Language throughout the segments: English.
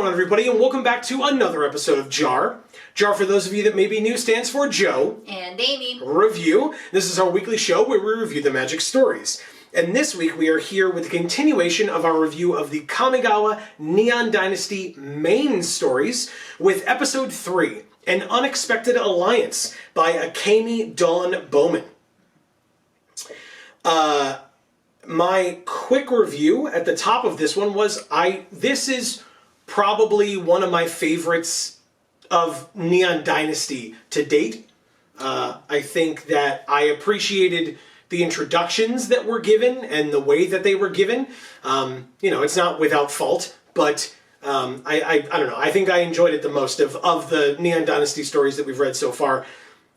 going on, everybody, and welcome back to another episode of JaAR. JaAR, for those of you that may be new, stands for Joe and Amy Review. This is our weekly show where we review the Magic stories. And this week we are here with the continuation of our review of the Kamigawa Neon Dynasty main stories with episode 3, An Unexpected Alliance by Akemi Dawn Bowman. My quick review at the top of this one was, this is probably one of my favorites of Neon Dynasty to date. I think that I appreciated the introductions that were given and the way that they were given. It's not without fault, but I don't know. I think I enjoyed it the most of the Neon Dynasty stories that we've read so far.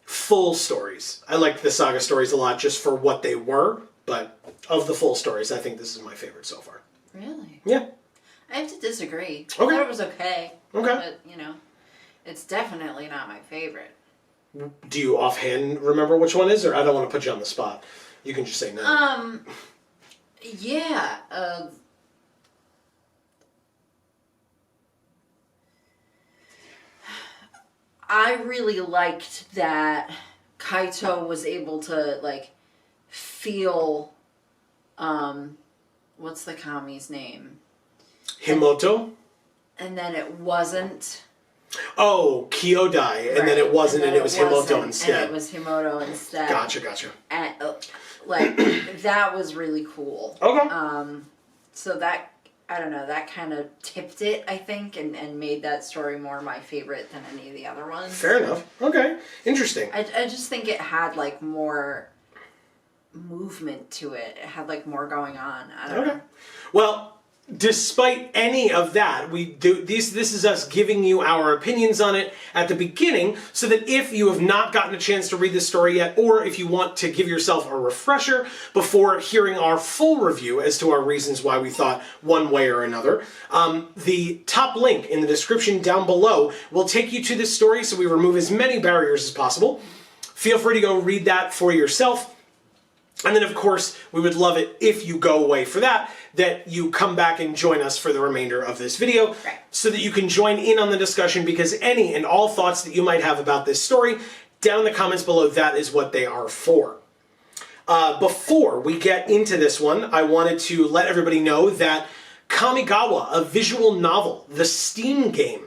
Full stories. I liked the saga stories a lot just for what they were, but of the full stories, I think this is my favorite so far. Really? Yeah. I have to disagree. Okay. I thought it was okay. Okay. But, it's definitely not my favorite. Do you offhand remember which one is, or I don't want to put you on the spot? You can just say no. Yeah. I really liked that Kaito was able to, feel, what's the kami's name? Himoto? And then it wasn't. Oh, Kyodai, and then it wasn't, and it was Himoto instead. And it was Himoto instead. Gotcha. And, that was really cool. Okay. So that, I don't know, that kind of tipped it, I think, and made that story more my favorite than any of the other ones. Fair enough. Okay. Interesting. I just think it had, more movement to it. It had, more going on. I don't know. Well, despite any of that, this is us giving you our opinions on it at the beginning, so that if you have not gotten a chance to read this story yet, or if you want to give yourself a refresher before hearing our full review as to our reasons why we thought one way or another, the top link in the description down below will take you to this story, so we remove as many barriers as possible. Feel free to go read that for yourself. And then, of course, we would love it if you go away for that you come back and join us for the remainder of this video, right, so that you can join in on the discussion, because any and all thoughts that you might have about this story, down in the comments below, that is what they are for. Before we get into this one, I wanted to let everybody know that Kamigawa, a visual novel, the Steam game,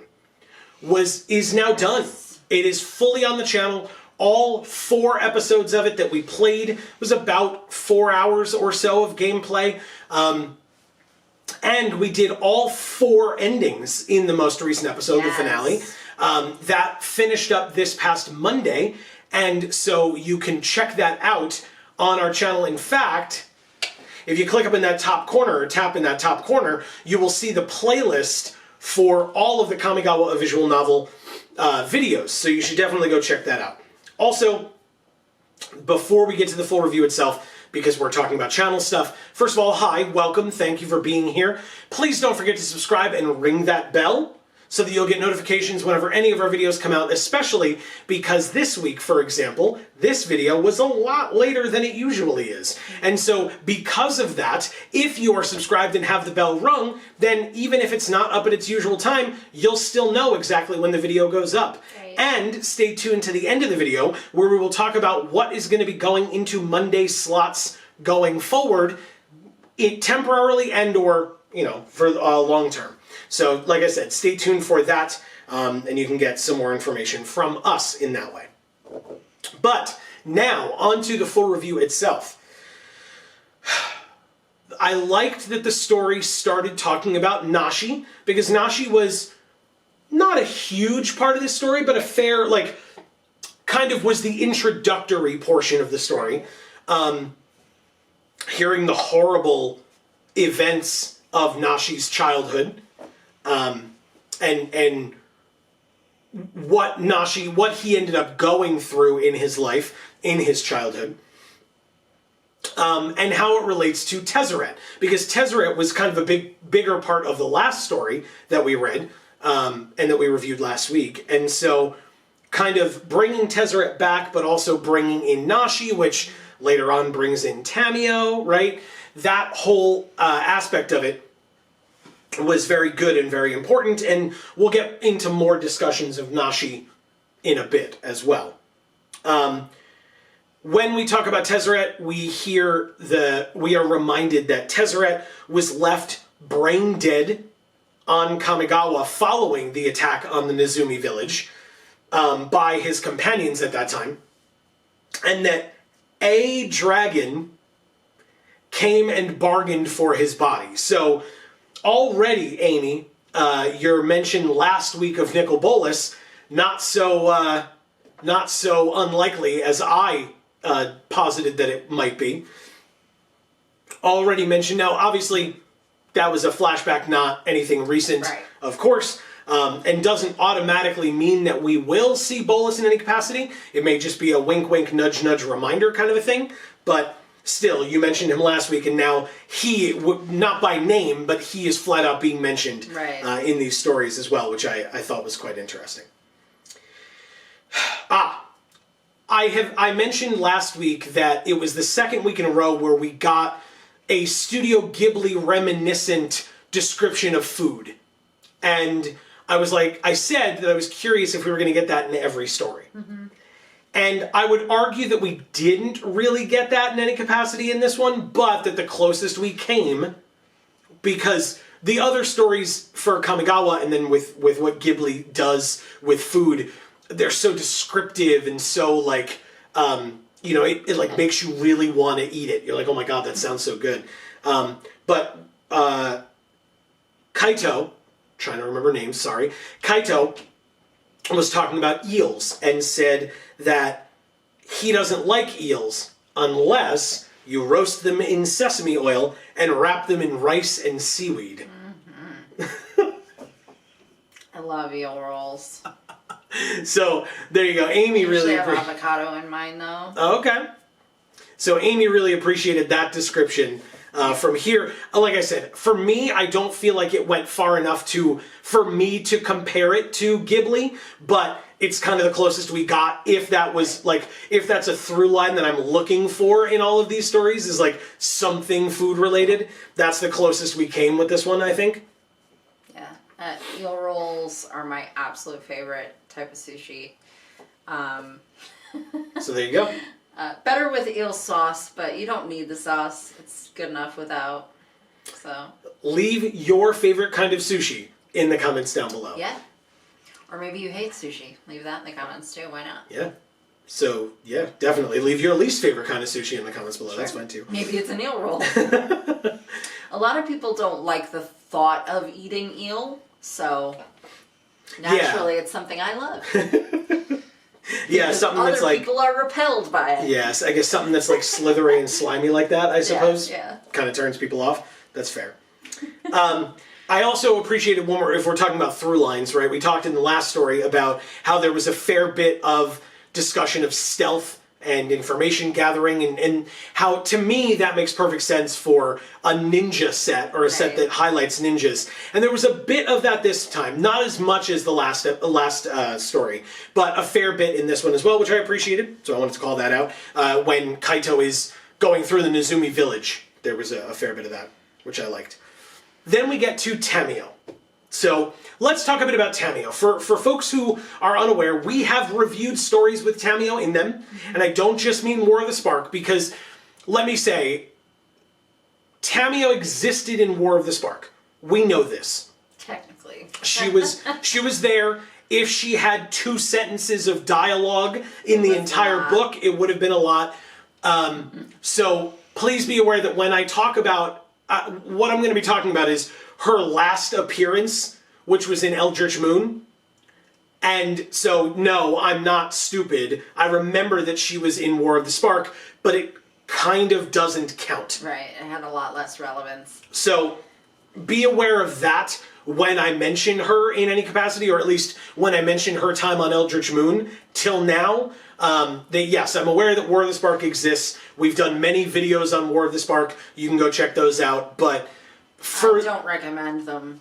is now done. It is fully on the channel. All 4 episodes of it that we played was about 4 hours or so of gameplay. And we did all 4 endings in the most recent episode, the finale. That finished up this past Monday, and so you can check that out on our channel. In fact, if you click up in that top corner, or tap in that top corner, you will see the playlist for all of the Kamigawa a visual novel videos, so you should definitely go check that out. Also, before we get to the full review itself, because we're talking about channel stuff, first of all, hi, welcome, thank you for being here. Please don't forget to subscribe and ring that bell so that you'll get notifications whenever any of our videos come out, especially because this week, for example, this video was a lot later than it usually is. And so because of that, if you are subscribed and have the bell rung, then even if it's not up at its usual time, you'll still know exactly when the video goes up. Right. And stay tuned to the end of the video, where we will talk about what is going to be going into Monday slots going forward, temporarily and or, for long term. So, like I said, stay tuned for that, and you can get some more information from us in that way. But now, on to the full review itself. I liked that the story started talking about Nashi, because Nashi was not a huge part of the story, but a fair, kind of was the introductory portion of the story. Hearing the horrible events of Nashi's childhood, and what he ended up going through in his life, in his childhood, and how it relates to Tezzeret, because Tezzeret was kind of a bigger part of the last story that we read, and that we reviewed last week, and so kind of bringing Tezzeret back, but also bringing in Nashi, which later on brings in Tamio, right? That whole aspect of it was very good and very important, and we'll get into more discussions of Nashi in a bit as well. When we talk about Tezzeret, we are reminded that Tezzeret was left brain dead on Kamigawa following the attack on the Nezumi village by his companions at that time, and that a dragon came and bargained for his body. So already, Amy, your mention last week of Nicol Bolas, not so unlikely as I posited that it might be. Already mentioned. Now, obviously, that was a flashback, not anything recent, right, of course, and doesn't automatically mean that we will see Bolas in any capacity. It may just be a wink, wink, nudge, nudge reminder kind of a thing, but still, you mentioned him last week, and now he, not by name, but he is flat out being mentioned right, in these stories as well, which I thought was quite interesting. I mentioned last week that it was the second week in a row where we got a Studio Ghibli reminiscent description of food. And I said that I was curious if we were going to get that in every story. Mm-hmm. And I would argue that we didn't really get that in any capacity in this one, but that the closest we came, because the other stories for Kamigawa and then with what Ghibli does with food, they're so descriptive and so like, it like makes you really want to eat it. You're like, oh my god, that sounds so good. But Kaito, trying to remember names, sorry. Kaito was talking about eels and said that he doesn't like eels unless you roast them in sesame oil and wrap them in rice and seaweed. Mm-hmm. I love eel rolls. So there you go. Amy really have avocado in mine though. Oh, okay. So Amy really appreciated that description from here. Like I said, for me, I don't feel like it went far enough for me to compare it to Ghibli, but it's kind of the closest we got. If that's a through line that I'm looking for in all of these stories, is like something food related. That's the closest we came with this one, I think. Yeah, eel rolls are my absolute favorite type of sushi. So there you go. Better with eel sauce, but you don't need the sauce. It's good enough without. So leave your favorite kind of sushi in the comments down below. Yeah. Or maybe you hate sushi. Leave that in the comments too. Why not? Yeah. So, yeah, definitely. Leave your least favorite kind of sushi in the comments below. Sure. That's fine too. Maybe it's an eel roll. A lot of people don't like the thought of eating eel, so naturally it's something I love. Yeah, something that's like... Other people are repelled by it. Yes, I guess something that's like slithery and slimy like that, I suppose. Yeah. Kind of turns people off. That's fair. I also appreciated one more, if we're talking about through lines, right? We talked in the last story about how there was a fair bit of discussion of stealth and information gathering, and how, to me, that makes perfect sense for a ninja set, or a set that highlights ninjas. And there was a bit of that this time, not as much as the last story, but a fair bit in this one as well, which I appreciated, so I wanted to call that out. When Kaito is going through the Nezumi village, there was a fair bit of that, which I liked. Then we get to Tamiyo. So let's talk a bit about Tamiyo. For folks who are unaware, we have reviewed stories with Tamiyo in them, and I don't just mean War of the Spark, because let me say, Tamiyo existed in War of the Spark. We know this. Technically. She was there. If she had 2 sentences of dialogue in the entire book, it would have been a lot. So please be aware that when I talk about, what I'm going to be talking about is her last appearance, which was in Eldritch Moon. And so, no, I'm not stupid. I remember that she was in War of the Spark, but it kind of doesn't count. Right, it had a lot less relevance. So, be aware of that when I mention her in any capacity, or at least when I mention her time on Eldritch Moon. Till now, yes, I'm aware that War of the Spark exists. We've done many videos on War of the Spark. You can go check those out, but... I don't recommend them.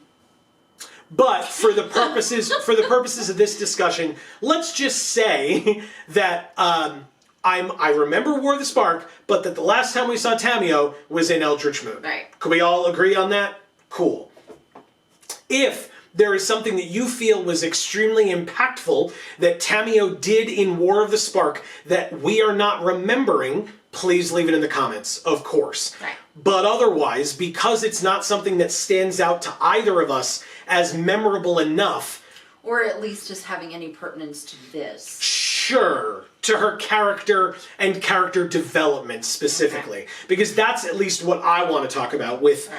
But for the purposes of this discussion, let's just say that I remember War of the Spark, but that the last time we saw Tamiyo was in Eldritch Moon. Right. Could we all agree on that? Cool. if there is something that you feel was extremely impactful that Tamio did in War of the Spark that we are not remembering, please leave it in the comments, of course. Right. But otherwise, because it's not something that stands out to either of us as memorable enough, or at least just having any pertinence to this. Sure, to her character and character development specifically. Okay. Because that's at least what I want to talk about with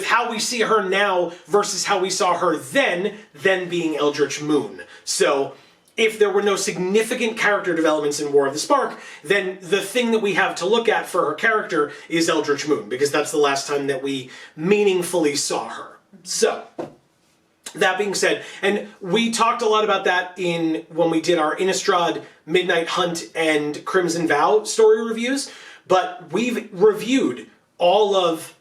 how we see her now versus how we saw her then being Eldritch Moon. So, if there were no significant character developments in War of the Spark, then the thing that we have to look at for her character is Eldritch Moon, because that's the last time that we meaningfully saw her. So, that being said, and we talked a lot about that when we did our Innistrad, Midnight Hunt, and Crimson Vow story reviews, but we've reviewed all of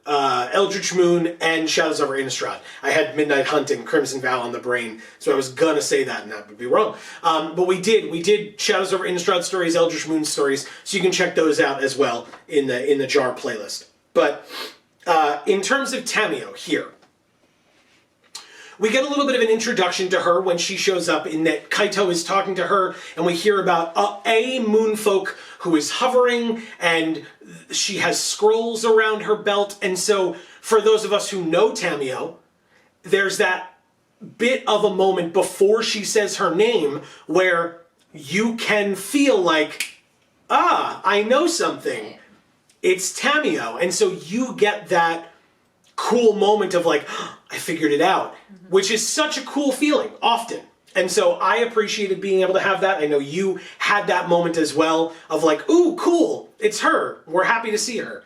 Eldritch Moon and Shadows over Innistrad. I had Midnight Hunt and Crimson Vow on the brain, so I was gonna say that and that would be wrong. But we did Shadows over Innistrad stories, Eldritch Moon stories, so you can check those out as well in the JaAR playlist. But in terms of Tamio here, we get a little bit of an introduction to her when she shows up, in that Kaito is talking to her, and we hear about a moonfolk who is hovering, and she has scrolls around her belt. And so, for those of us who know Tamio, there's that bit of a moment before she says her name where you can feel like, I know something. It's Tamio. And so you get that cool moment of like, I figured it out, which is such a cool feeling often. And so I appreciated being able to have that. I know you had that moment as well of like, ooh, cool, it's her. We're happy to see her.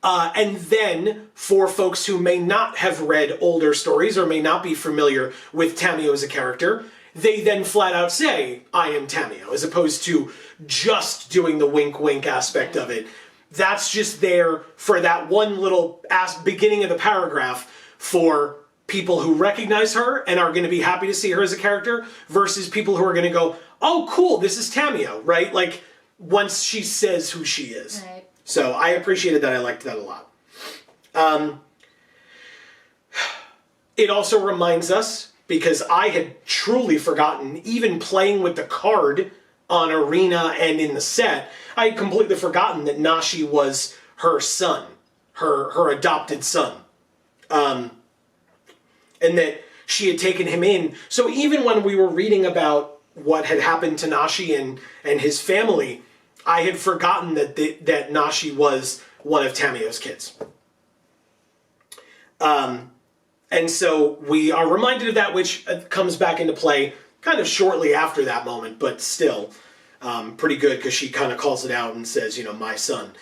And then for folks who may not have read older stories or may not be familiar with Tamio as a character, they then flat out say, I am Tamio, as opposed to just doing the wink wink aspect of it. That's just there for that one little beginning of the paragraph for people who recognize her and are going to be happy to see her as a character versus people who are going to go, oh, cool, this is Tamio, right? Like, once she says who she is. Right. So I appreciated that. I liked that a lot. It also reminds us, because I had truly forgotten, even playing with the card on Arena and in the set, I had completely forgotten that Nashi was her son, her adopted son. And that she had taken him in. So even when we were reading about what had happened to Nashi and his family, I had forgotten that Nashi was one of Tamio's kids. And so we are reminded of that, which comes back into play kind of shortly after that moment, but still pretty good, because she kind of calls it out and says, you know, my son.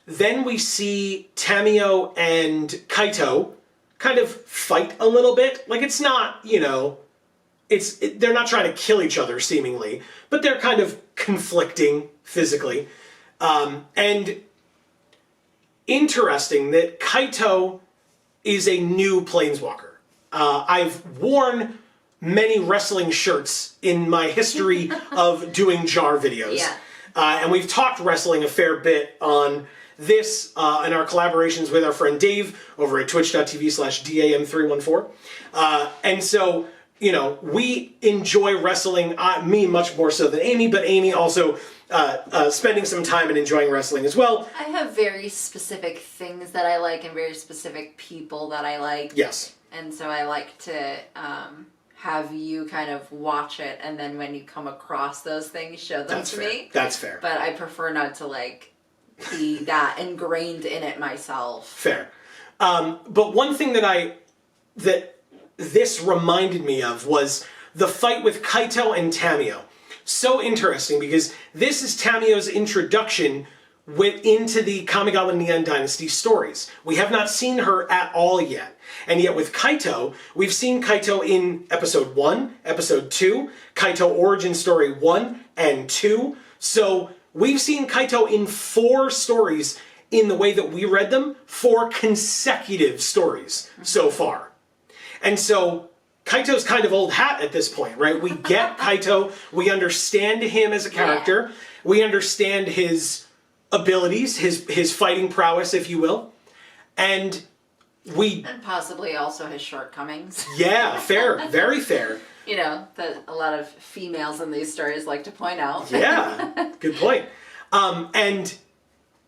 Then we see Tamio and Kaito kind of fight a little bit. Like, it's not, you know, they're not trying to kill each other, seemingly, but they're kind of conflicting physically. And interesting that Kaito is a new Planeswalker. I've worn many wrestling shirts in my history of doing JaAR videos. Yeah. And we've talked wrestling a fair bit on this and our collaborations with our friend Dave over at twitch.tv/DAM314. And so, you know, we enjoy wrestling, me much more so than Amy, but Amy also spending some time and enjoying wrestling as well. I have very specific things that I like and very specific people that I like. Yes. And so I like to have you kind of watch it, and then when you come across those things, show them to me. That's fair. But I prefer not to, like, be that ingrained in it myself. Fair. But one thing that this reminded me of was the fight with Kaito and Tamio. So interesting, because this is Tamio's introduction into the Kamigawa Neon Dynasty stories. We have not seen her at all yet. And yet with Kaito, we've seen Kaito in episode 1, episode 2, Kaito Origin Story 1 and 2. So we've seen Kaito in 4 stories in the way that we read them, 4 consecutive stories so far. And so Kaito's kind of old hat at this point, right? We get Kaito, we understand him as a character, we understand his abilities, his fighting prowess, if you will. And And possibly also his shortcomings. Yeah, fair. Very fair. You know, that a lot of females in these stories like to point out. Yeah, good point. And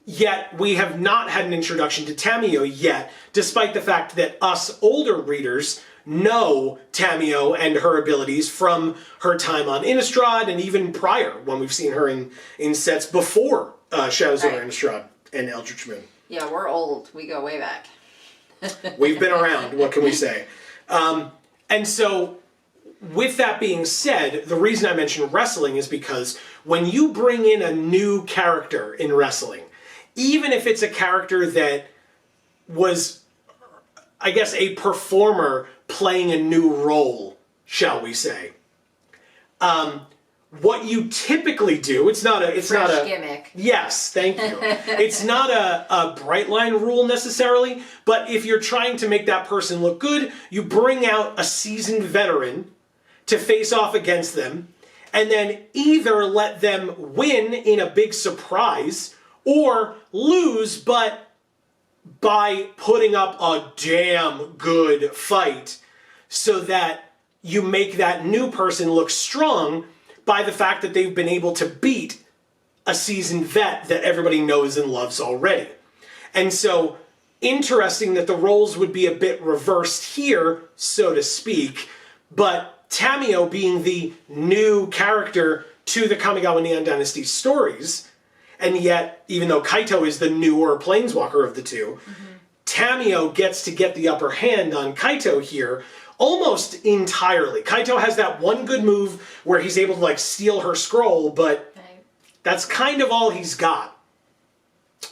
yet we have not had an introduction to Tamiyo yet, despite the fact that us older readers know Tamiyo and her abilities from her time on Innistrad and even prior, when we've seen her in sets before Shadows over Innistrad and Eldritch Moon. Yeah, we're old. We go way back. We've been around, what can we say? And so, with that being said, the reason I mention wrestling is because when you bring in a new character in wrestling, even if it's a character that was, I guess, a performer playing a new role, shall we say, what you typically do, it's not a gimmick. Yes, thank you. It's not a bright line rule necessarily, but if you're trying to make that person look good, you bring out a seasoned veteran to face off against them, and then either let them win in a big surprise or lose, but by putting up a damn good fight so that you make that new person look strong by the fact that they've been able to beat a seasoned vet that everybody knows and loves already. And so, interesting that the roles would be a bit reversed here, so to speak, but Tamiyo being the new character to the Kamigawa Neon Dynasty stories, and yet, even though Kaito is the newer planeswalker of the two, Tamiyo gets to get the upper hand on Kaito here, almost entirely. Kaito has that one good move where he's able to like steal her scroll, but that's kind of all he's got.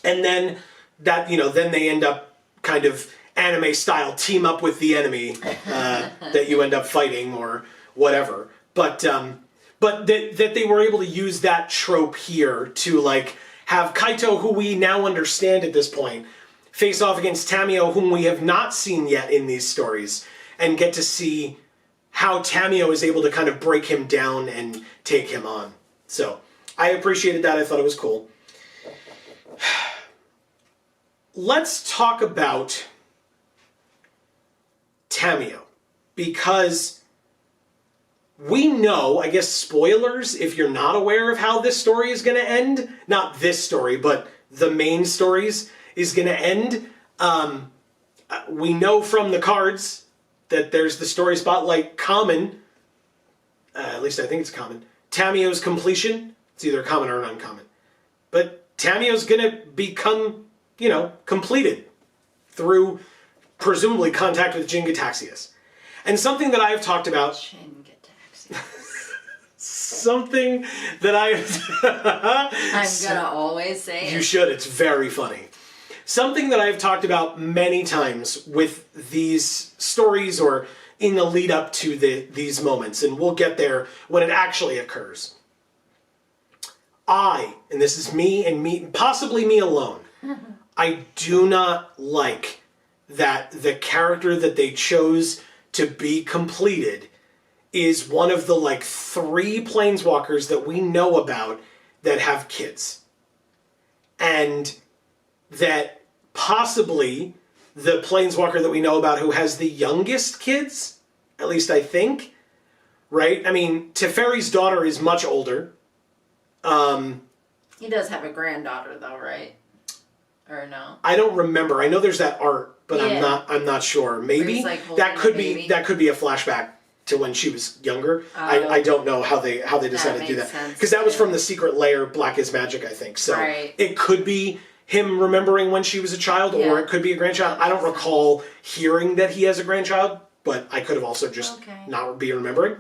And then that, then they end up kind of anime style team up with the enemy that you end up fighting or whatever. But that they were able to use that trope here to like have Kaito, who we now understand at this point, face off against Tamiyo, whom we have not seen yet in these stories, and get to see how Tamiyo is able to kind of break him down and take him on. So, I appreciated that. I thought it was cool. Let's talk about Tamiyo, because we know, I guess spoilers, if you're not aware of how this story is going to end, not this story, but the main stories is going to end. We know from the cards that there's the story spotlight common, at least I think it's common, Tamiyo's completion. It's either common or an uncommon. But Tamiyo's going to become, completed through presumably contact with Jin Gataxias. And something that I've talked about... Jin Gataxias. Something that I'm going to always say it. You should. It's very funny. Something that I've talked about many times with these stories or in the lead up to these moments, and we'll get there when it actually occurs. And this is me, possibly me alone, I do not like that the character that they chose to be completed is one of the 3 planeswalkers that we know about that have kids. And that possibly the planeswalker that we know about who has the youngest kids, at least I think, right? I mean, Teferi's daughter is much older. He does have a granddaughter though, right? Or no? I don't remember. I know there's that art, but yeah. I'm not sure. Maybe that could be a flashback to when she was younger. I don't know how they decided to do that, because that was from the Secret Lair Black is Magic, I think. So it could be him remembering when she was a child, or it could be a grandchild. I don't recall hearing that he has a grandchild, but I could have also just not be remembering.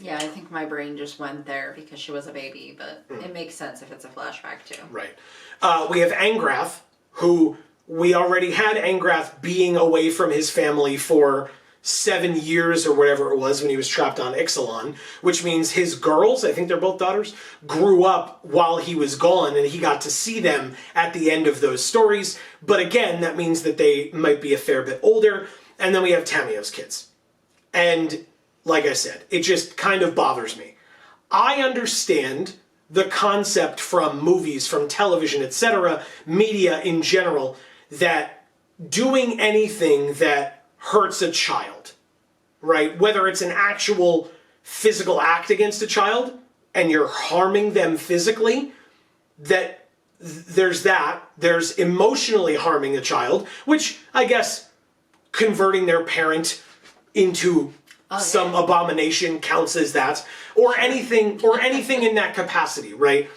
Yeah, I think my brain just went there because she was a baby, but it makes sense if it's a flashback too. Right. We have Angrath, who we already had Angrath being away from his family for 7 years or whatever it was when he was trapped on Ixalan, which means his girls, I think they're both daughters, grew up while he was gone, and he got to see them at the end of those stories. But again, that means that they might be a fair bit older. And then we have Tamiyo's kids. And like I said, it just kind of bothers me. I understand the concept from movies, from television, etc., media in general, that doing anything that hurts a child, right? Whether it's an actual physical act against a child and you're harming them physically, there's emotionally harming a child, which I guess converting their parent into some abomination counts as that, or anything in that capacity, right?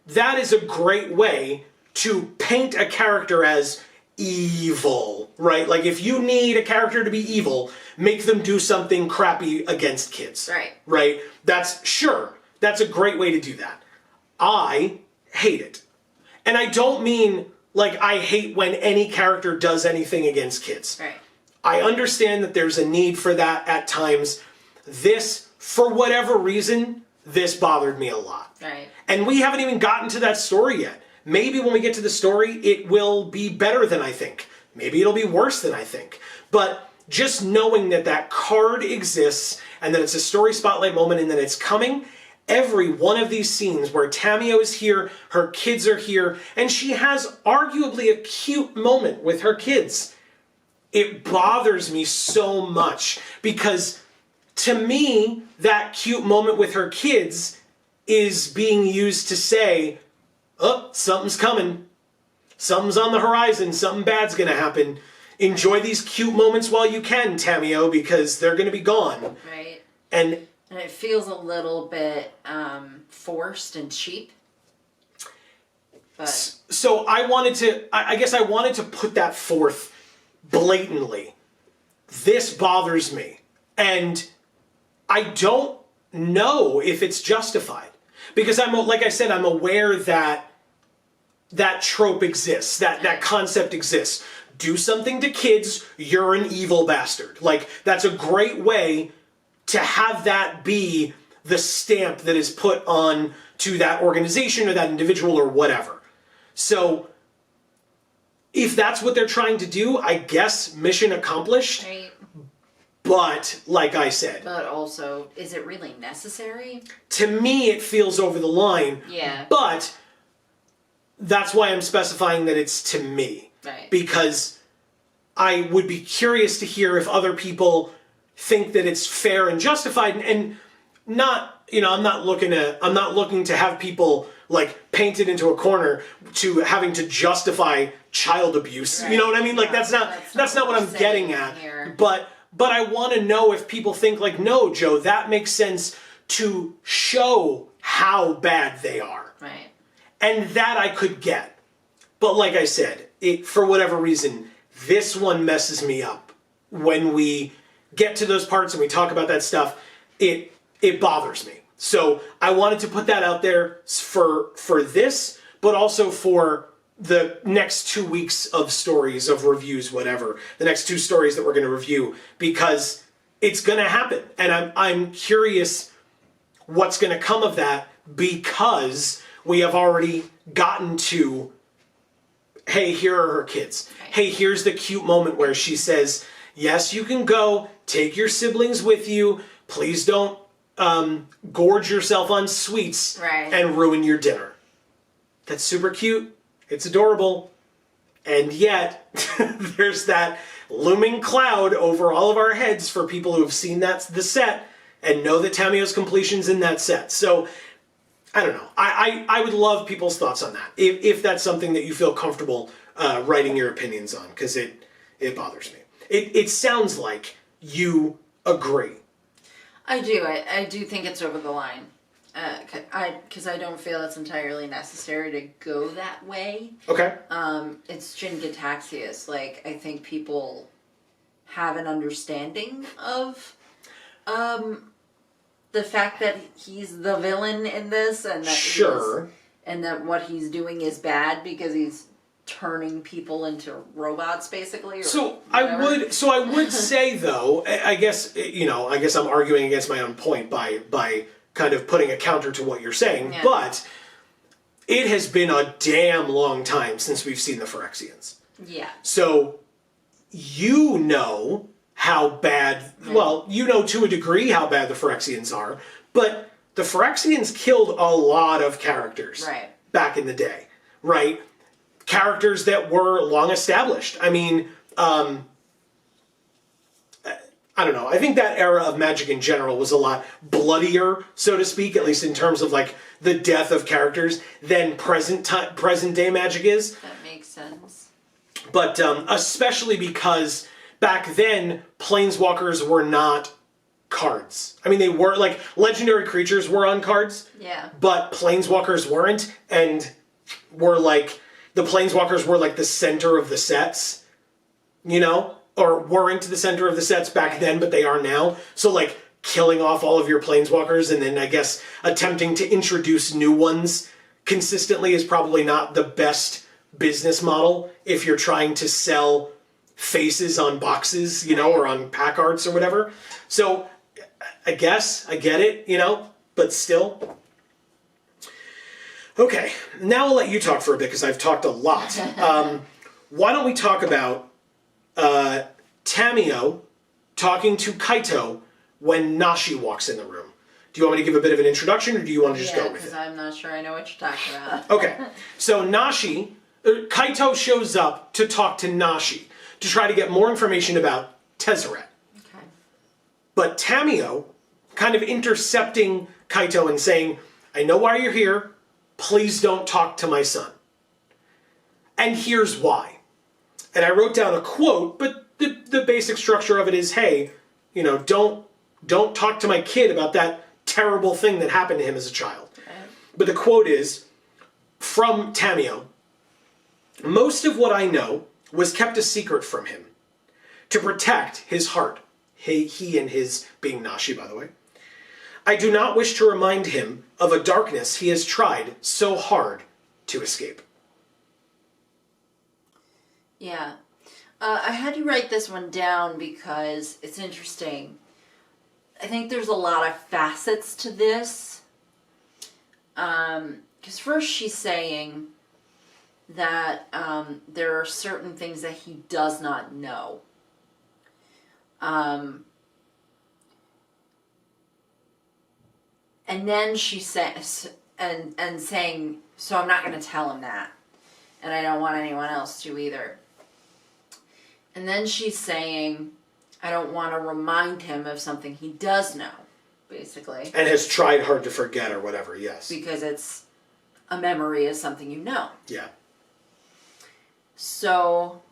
That is a great way to paint a character as evil, right? Like if you need a character to be evil, make them do something crappy against kids. Right. Right? That's a great way to do that. I hate it. And I don't mean like I hate when any character does anything against kids. Right. I understand that there's a need for that at times. This, for whatever reason, this bothered me a lot. Right. And we haven't even gotten to that story yet. Maybe when we get to the story, it will be better than I think. Maybe it'll be worse than I think. But just knowing that that card exists and that it's a story spotlight moment and that it's coming, every one of these scenes where Tamio is here, her kids are here, and she has arguably a cute moment with her kids. It bothers me so much because to me, that cute moment with her kids is being used to say, oh, something's coming. Something's on the horizon. Something bad's going to happen. Enjoy these cute moments while you can, Tamio, because they're going to be gone. Right. And it feels a little bit forced and cheap. But so I guess I wanted to put that forth blatantly. This bothers me. And I don't know if it's justified. Because like I said, I'm aware that that trope exists, that concept exists. Do something to kids, you're an evil bastard. Like, that's a great way to have that be the stamp that is put on to that organization or that individual or whatever. So, if that's what they're trying to do, I guess mission accomplished. right. But, like I said, But also, is it really necessary? to me it feels over the line. Yeah. But that's why I'm specifying that it's to me. Right. Because I would be curious to hear if other people think that it's fair and justified, and not, I'm not looking to have people like painted into a corner to having to justify child abuse. Right. You know what I mean? Like that's not what I'm getting at. Here. But I want to know if people think like, no, Joe, that makes sense to show how bad they are. Right. And that I could get. But like I said, for whatever reason, this one messes me up. When we get to those parts and we talk about that stuff, it bothers me. So I wanted to put that out there for this, but also for the next 2 weeks of stories, of reviews, whatever. The next 2 stories that we're going to review, because it's going to happen. And I'm curious what's going to come of that, because we have already gotten to, hey, here are her kids. Hey, here's the cute moment where she says, yes, you can go, take your siblings with you, please don't gorge yourself on sweets and ruin your dinner. That's super cute. It's adorable. And yet, there's that looming cloud over all of our heads for people who have seen the set and know that Tamio's completion's in that set. So, I don't know. I would love people's thoughts on that. If that's something that you feel comfortable writing your opinions on, because it bothers me. It sounds like you agree. I do. I do think it's over the line. Because I don't feel it's entirely necessary to go that way. Okay. It's Jin Gataxias. Like, I think people have an understanding of the fact that he's the villain in this, and that and that what he's doing is bad because he's turning people into robots, basically. I would say though, I guess I'm arguing against my own point by kind of putting a counter to what you're saying, but it has been a damn long time since we've seen the Phyrexians. Yeah. So you know how bad, well, you know to a degree how bad the Phyrexians are, but the Phyrexians killed a lot of characters back in the day, right? characters that were long established. I mean, I don't know. I think that era of Magic in general was a lot bloodier, so to speak, at least in terms of like the death of characters, than present day Magic is. That makes sense. But especially because back then, Planeswalkers were not cards. I mean, they were, like, legendary creatures were on cards. Yeah. But Planeswalkers weren't, and were like, the Planeswalkers were like the center of the sets, you know? Or weren't the center of the sets back then, but they are now. So, like, killing off all of your Planeswalkers and then, I guess, attempting to introduce new ones consistently is probably not the best business model if you're trying to sell faces on boxes, you know, or on pack arts or whatever. So, I guess, I get it, you know, but still. Okay, now I'll let you talk for a bit because I've talked a lot. Why don't we talk about Tamiyo talking to Kaito when Nashi walks in the room? Do you want me to give a bit of an introduction, or do you want to just go with it? Because I'm not sure I know what you're talking about. Okay, so Kaito shows up to talk to Nashi to try to get more information about Tezzeret. Okay. But Tamiyo kind of intercepting Kaito and saying, I know why you're here, please don't talk to my son. And here's why. And I wrote down a quote, but the basic structure of it is, hey, you know, don't talk to my kid about that terrible thing that happened to him as a child. Okay. But the quote is, from Tamiyo, most of what I know was kept a secret from him to protect his heart. He and his being Nashi, by the way. I do not wish to remind him of a darkness he has tried so hard to escape. Yeah. I had you write this one down because it's interesting. I think there's a lot of facets to this. Because first she's saying that there are certain things that he does not know. And then she says, and saying, so I'm not going to tell him that. And I don't want anyone else to either. And then she's saying, I don't want to remind him of something he does know, basically. And has tried hard to forget or whatever, yes. Because it's a memory is something you know. Yeah. So,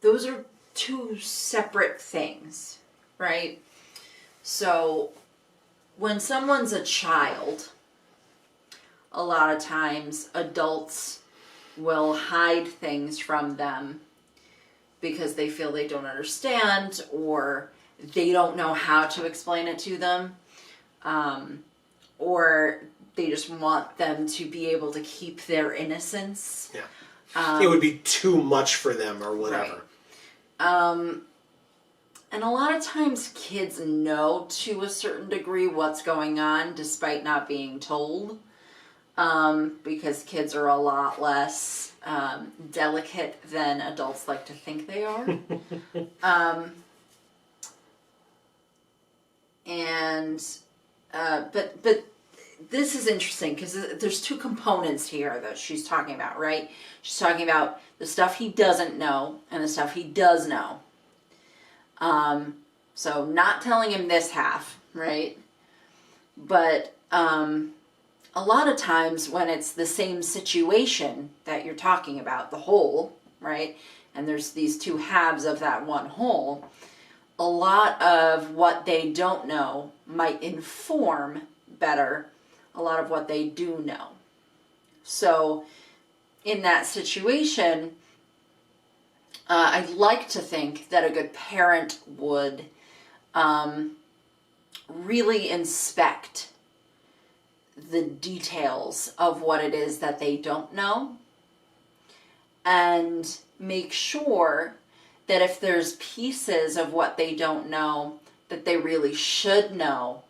those are two separate things, right? So, when someone's a child, a lot of times adults will hide things from them because they feel they don't understand or they don't know how to explain it to them, or they just want them to be able to keep their innocence. Yeah. It would be too much for them or whatever. Right. And a lot of times kids know to a certain degree what's going on despite not being told. Because kids are a lot less delicate than adults like to think they are. But this is interesting because there's two components here that she's talking about, right? She's talking about the stuff he doesn't know and the stuff he does know. So not telling him this half, right? But a lot of times when it's the same situation that you're talking about, the whole, right? And there's these two halves of that one whole, a lot of what they don't know might inform better a lot of what they do know. So in that situation, I'd like to think that a good parent would really inspect the details of what it is that they don't know and make sure that if there's pieces of what they don't know that they really should know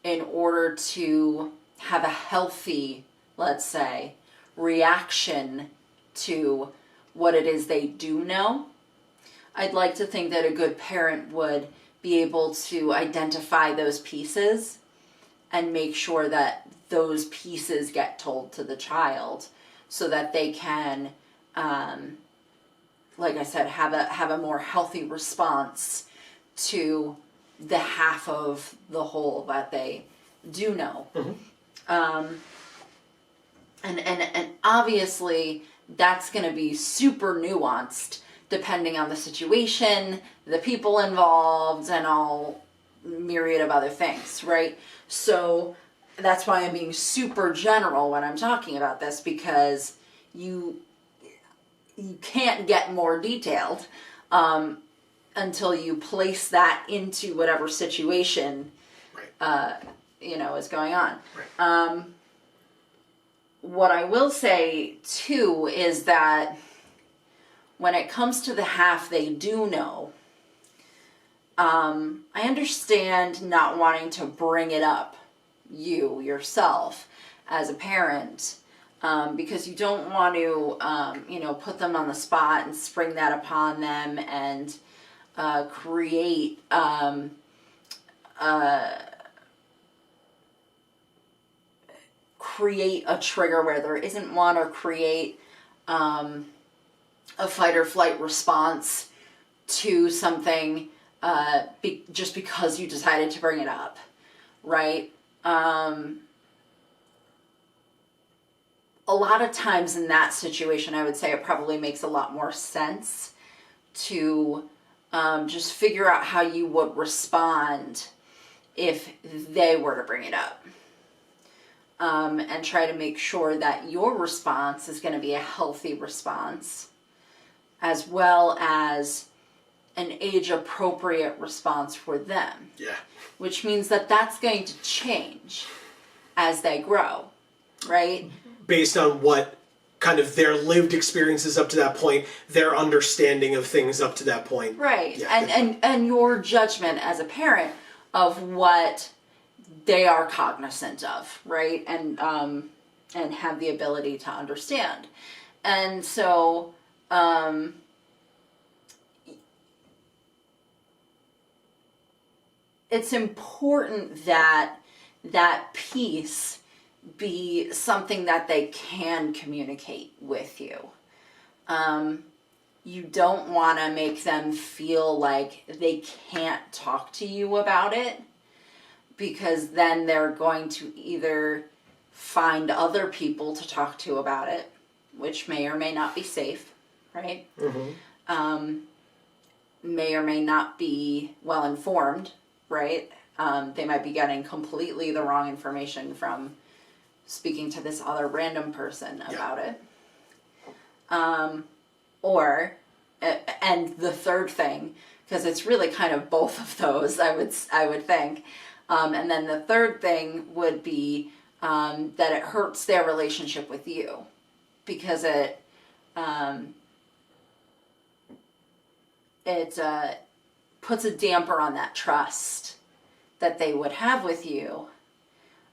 in order to have a healthy, let's say, reaction to what it is they do know. I'd like to think that a good parent would be able to identify those pieces and make sure that those pieces get told to the child so that they can, like I said, have a more healthy response to the half of the whole that they do know. And obviously that's going to be super nuanced depending on the situation, the people involved, and all myriad of other things, right? So that's why I'm being super general when I'm talking about this, because you can't get more detailed until you place that into whatever situation is going on. Right. What I will say too is that when it comes to the half they do know, I understand not wanting to bring it up yourself as a parent, because you don't want to put them on the spot and spring that upon them and create a trigger where there isn't one, or create a fight or flight response to something just because you decided to bring it up, right? A lot of times in that situation, I would say it probably makes a lot more sense to just figure out how you would respond if they were to bring it up. And try to make sure that your response is going to be a healthy response, as well as an age-appropriate response for them. Yeah. Which means that that's going to change as they grow, right? Based on what kind of their lived experiences up to that point, their understanding of things up to that point. Right. Yeah, and your judgment as a parent of what they are cognizant of, right? And have the ability to understand. And so it's important that that piece be something that they can communicate with you. You don't want to make them feel like they can't talk to you about it, because then they're going to either find other people to talk to about it, which may or may not be safe, right? May or may not be well informed, right? They might be getting completely the wrong information from speaking to this other random person about it. And the third thing, because it's really kind of both of those, I would think. And then the third thing would be that it hurts their relationship with you, because it puts a damper on that trust that they would have with you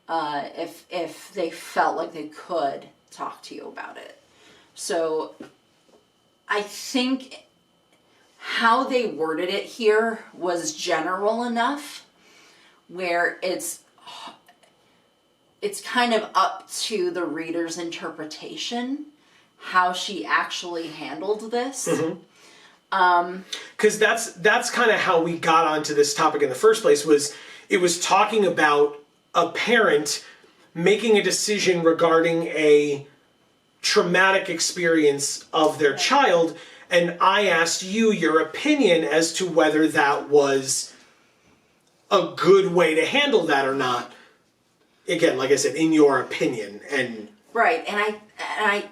if they felt like they could talk to you about it. So I think how they worded it here was general enough where it's kind of up to the reader's interpretation how she actually handled this. Because that's kind of how we got onto this topic in the first place. It was talking about a parent making a decision regarding a traumatic experience of their child, and I asked you your opinion as to whether that was a good way to handle that or not. Again, like I said, in your opinion. And right, and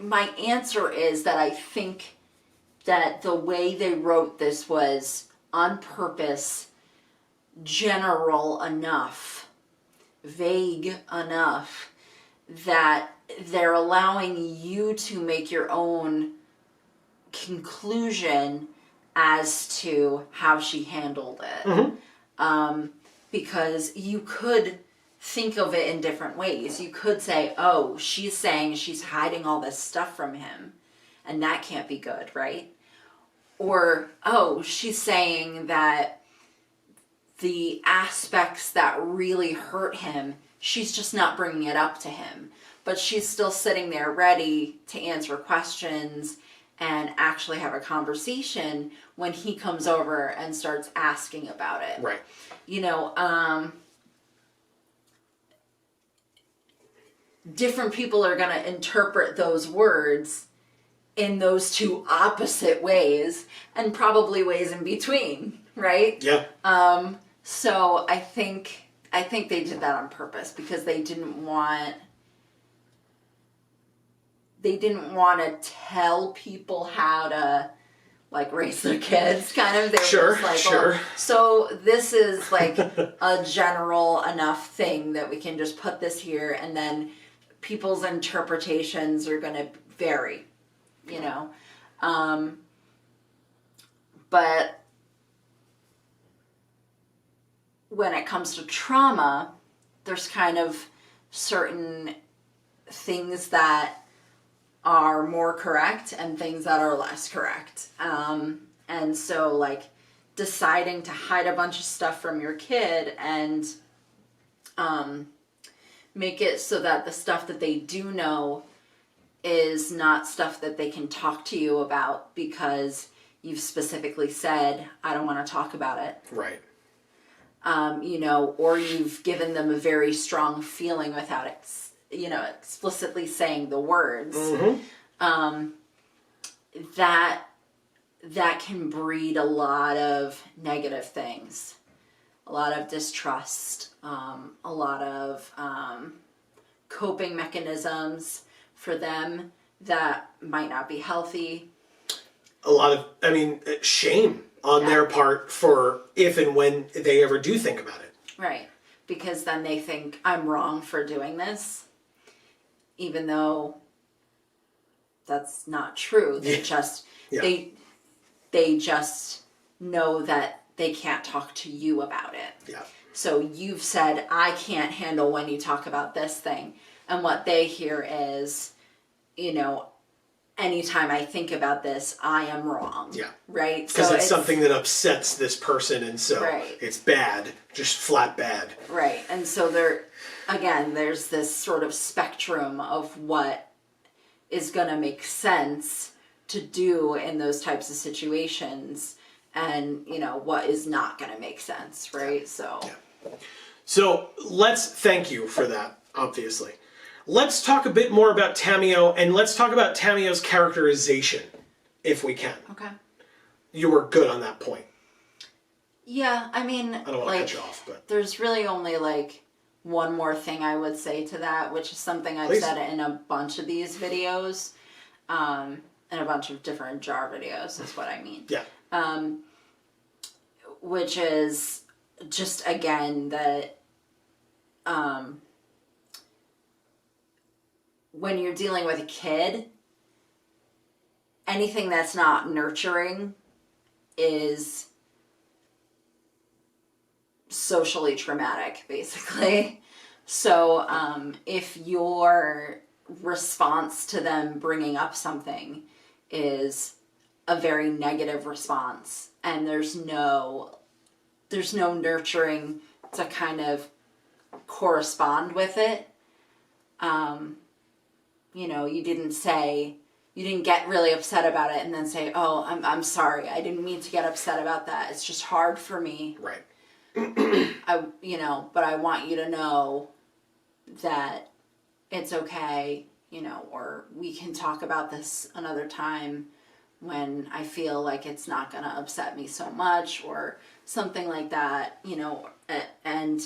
my answer is that I think that the way they wrote this was on purpose general enough, vague enough, that they're allowing you to make your own conclusion as to how she handled it. Because you could think of it in different ways. You could say, oh, she's saying she's hiding all this stuff from him, and that can't be good, right? Or, oh, she's saying that the aspects that really hurt him, she's just not bringing it up to him. But she's still sitting there ready to answer questions and actually have a conversation when he comes over and starts asking about it. Right. You know, different people are going to interpret those words in those two opposite ways, and probably ways in between, right? Yeah. So I think they did that on purpose because they didn't want to tell people how to like raise their kids, kind of. They were just like, sure. Oh, so this is like a general enough thing that we can just put this here, and then people's interpretations are going to vary, you know. But when it comes to trauma, there's kind of certain things that are more correct and things that are less correct. And so like deciding to hide a bunch of stuff from your kid and make it so that the stuff that they do know is not stuff that they can talk to you about because you've specifically said, I don't want to talk about it. Right. You know, or you've given them a very strong feeling without it, you know, explicitly saying the words. Mm-hmm. That can breed a lot of negative things, a lot of distrust, a lot of coping mechanisms for them that might not be healthy. A lot of, I mean, shame on their part for if and when they ever do think about it. Right. Because then they think, I'm wrong for doing this, even though that's not true. They just, they just know that they can't talk to you about it. Yeah. So you've said, I can't handle when you talk about this thing. And what they hear is, you know, anytime I think about this, I am wrong. Yeah. Right? Because it's something that upsets this person, and so it's bad, just flat bad. Right. And so there's this sort of spectrum of what is going to make sense to do in those types of situations, and, you know, what is not going to make sense, right? Yeah. So let's thank you for that, obviously. Let's talk a bit more about Tamio, and let's talk about Tamio's characterization, if we can. Okay. You were good on that point. Yeah, I mean, I don't want to cut you off, but there's really only like one more thing I would say to that, which is something I've said in a bunch of these videos, and a bunch of different JaAR videos is what I mean. Yeah. Which is just, again, that when you're dealing with a kid, anything that's not nurturing is socially traumatic, basically. So if your response to them bringing up something is a very negative response, and there's no nurturing to kind of correspond with it, you know, you didn't get really upset about it and then say, oh, I'm sorry, I didn't mean to get upset about that, it's just hard for me. Right. But I want you to know that it's okay, you know, or we can talk about this another time when I feel like it's not going to upset me so much, or something like that, you know, and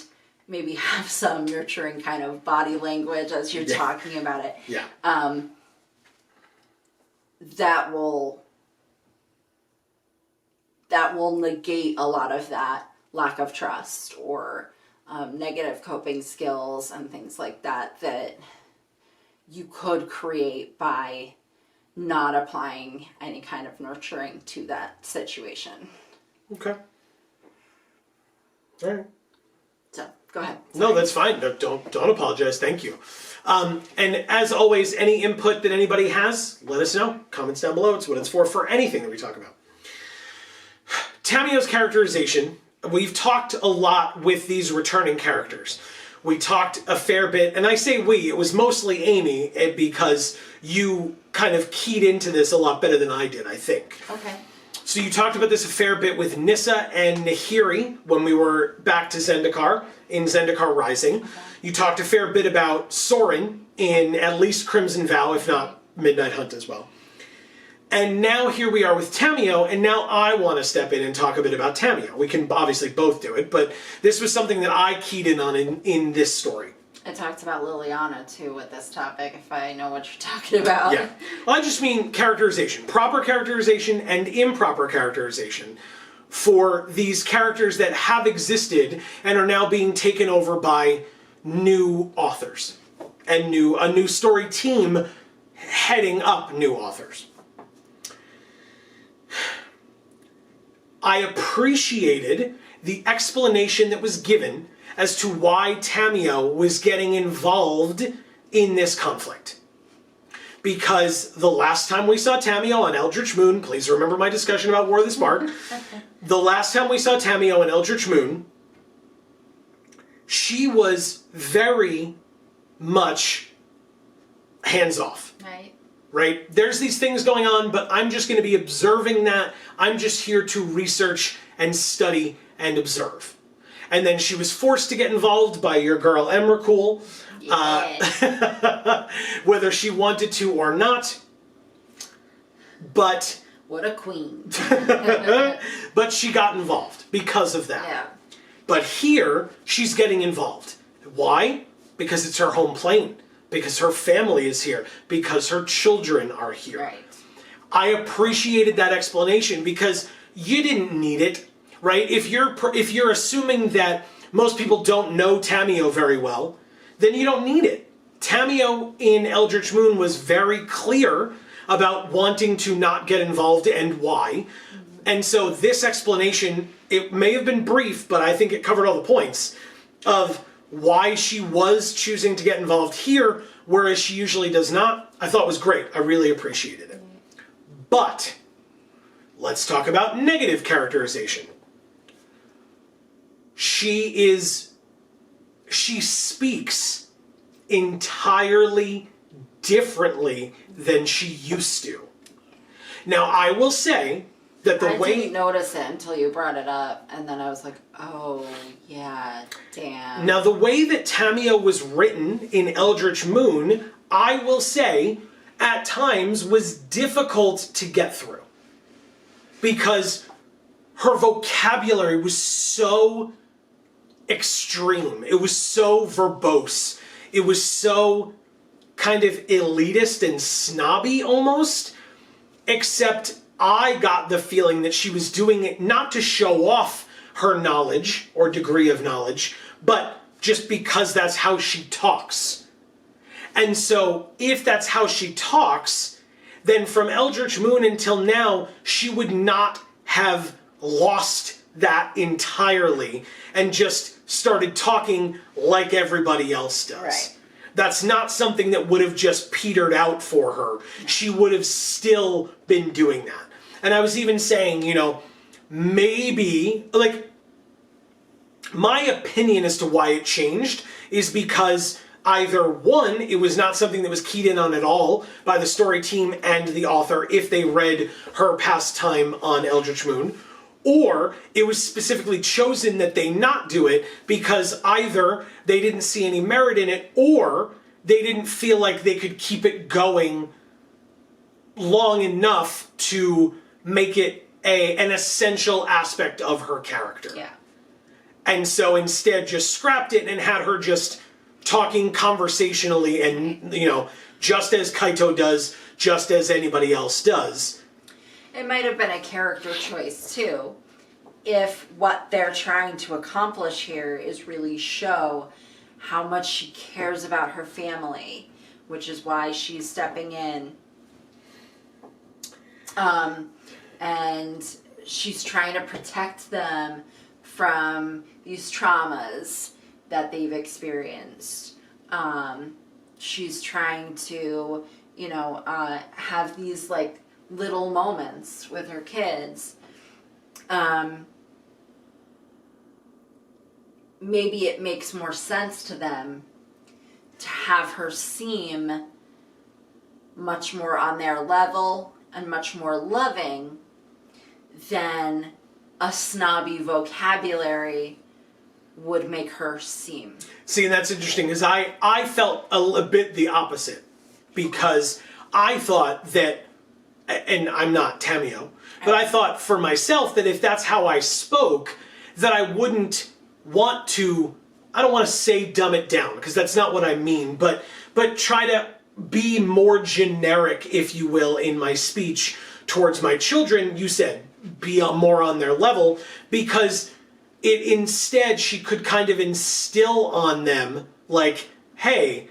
maybe have some nurturing kind of body language as you're talking about it. Yeah. That will negate a lot of that lack of trust or negative coping skills and things like that you could create by not applying any kind of nurturing to that situation. Okay. All right. So, go ahead. Sorry. No, that's fine. Don't apologize. Thank you. And as always, any input that anybody has, let us know. Comments down below. It's what it's for anything that we talk about. Tamio's characterization. We've talked a lot with these returning characters. We talked a fair bit, and I say we, it was mostly Amy, because you kind of keyed into this a lot better than I did, I think. Okay. So you talked about this a fair bit with Nissa and Nahiri when we were back to Zendikar, in Zendikar Rising. Okay. You talked a fair bit about Sorin in at least Crimson Vow, if not Midnight Hunt as well. And now here we are with Tamiyo, and now I want to step in and talk a bit about Tamiyo. We can obviously both do it, but this was something that I keyed in on in this story. I talked about Liliana, too, with this topic, if I know what you're talking about. Yeah. Well, I just mean characterization. Proper characterization and improper characterization for these characters that have existed and are now being taken over by new authors. And a new story team heading up new authors. I appreciated the explanation that was given as to why Tamiyo was getting involved in this conflict. Because the last time we saw Tamiyo on Eldritch Moon, please remember my discussion about War of the Spark, the last time we saw Tamiyo on Eldritch Moon, she was very much hands-off. Right? There's these things going on, but I'm just going to be observing that. I'm just here to research and study and observe. And then she was forced to get involved by your girl Emrakul, whether she wanted to or not. But what a queen. But she got involved because of that. Yeah. But here, she's getting involved. Why? Because it's her home plane. Because her family is here. Because her children are here. Right. I appreciated that explanation because you didn't need it. Right? If you're assuming that most people don't know Tamiyo very well, then you don't need it. Tamiyo in Eldritch Moon was very clear about wanting to not get involved and why. And so this explanation, it may have been brief, but I think it covered all the points of why she was choosing to get involved here, whereas she usually does not. I thought was great. I really appreciated it. But let's talk about negative characterization. She speaks entirely differently than she used to. Now, I will say that I didn't notice it until you brought it up, and then I was like, oh, yeah, damn. Now, the way that Tamiyo was written in Eldritch Moon, I will say, at times was difficult to get through. Because her vocabulary was so extreme. It was so verbose. It was so kind of elitist and snobby almost. Except I got the feeling that she was doing it not to show off her knowledge or degree of knowledge, but just because that's how she talks. And so if that's how she talks, then from Eldritch Moon until now, she would not have lost that entirely and just started talking like everybody else does. Right. That's not something that would have just petered out for her. She would have still been doing that. And I was even saying, maybe, my opinion as to why it changed is because either one, it was not something that was keyed in on at all by the story team and the author if they read her past time on Eldritch Moon, or it was specifically chosen that they not do it because either they didn't see any merit in it or they didn't feel like they could keep it going long enough to make it an essential aspect of her character. Yeah. And so instead just scrapped it and had her just talking conversationally and, just as Kaito does, just as anybody else does. It might have been a character choice, too, if what they're trying to accomplish here is really show how much she cares about her family, which is why she's stepping in. And she's trying to protect them from these traumas that they've experienced. She's trying to, have these, little moments with her kids. maybe it makes more sense to them to have her seem much more on their level and much more loving than a snobby vocabulary would make her seem. See, and that's interesting, because I felt a bit the opposite, because I thought that, and I'm not Tamio, but I thought for myself that if that's how I spoke, that I wouldn't want to, I don't want to say dumb it down, because that's not what I mean, but try to be more generic, if you will, in my speech towards my children. You said be more on their level, because it instead, she could kind of instill on them, like, hey,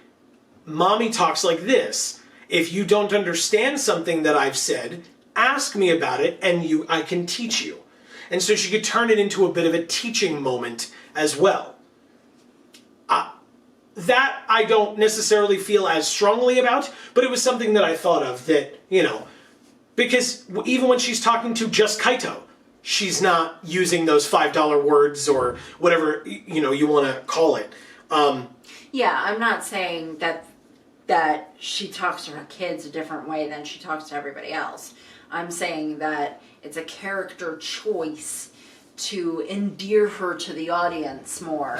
mommy talks like this. If you don't understand something that I've said, ask me about it and I can teach you. And so she could turn it into a bit of a teaching moment as well. That I don't necessarily feel as strongly about, but it was something that I thought of that, because even when she's talking to just Kaito, she's not using those $5 words or whatever, you want to call it. Yeah, I'm not saying that she talks to her kids a different way than she talks to everybody else. I'm saying that it's a character choice to endear her to the audience more